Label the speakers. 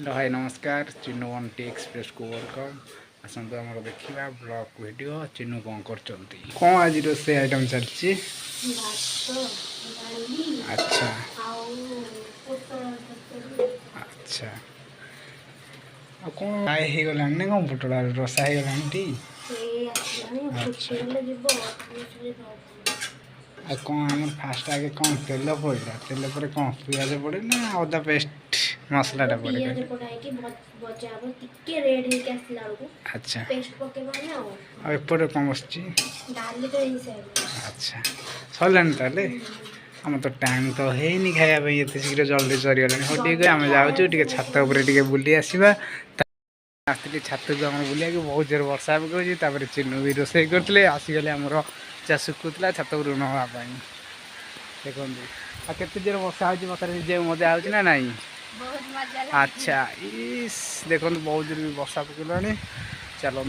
Speaker 1: हाय नमस्कार चिन्नु one T express को वेलकम आसतु आम देखा ब्लॉग वीडियो चिन्नु कौन कर आज रोसे आइटम चलती अच्छा अच्छा कौन फ्राए हो गलानी ना कौन पोटल रसा हो गलानी कौन आम फास्ट आगे कौन तेल पड़ा तेल पर कौन पिज पड़े ना अदा पेस्ट मसलाटा पड़े अच्छा एपटे कौन बस अच्छा सरलानी ताले आम तो टाइम तो है नहीं खाया ये शीघ्र जल्दी सरीगला हाँ ठीक है आम जाऊँ छात उपर बुली आसवा आसती छात को आम बुला बहुत जोर वर्षा पकाऊँ चिन्नु भी रोसे करते आसीगले आमर शुकुला छात ऋण हाँपाई देखो के जोर वर्षा हो मजे मजा हो ना अच्छा इस देखो बहुत जोर वर्षा पकड़ा चलो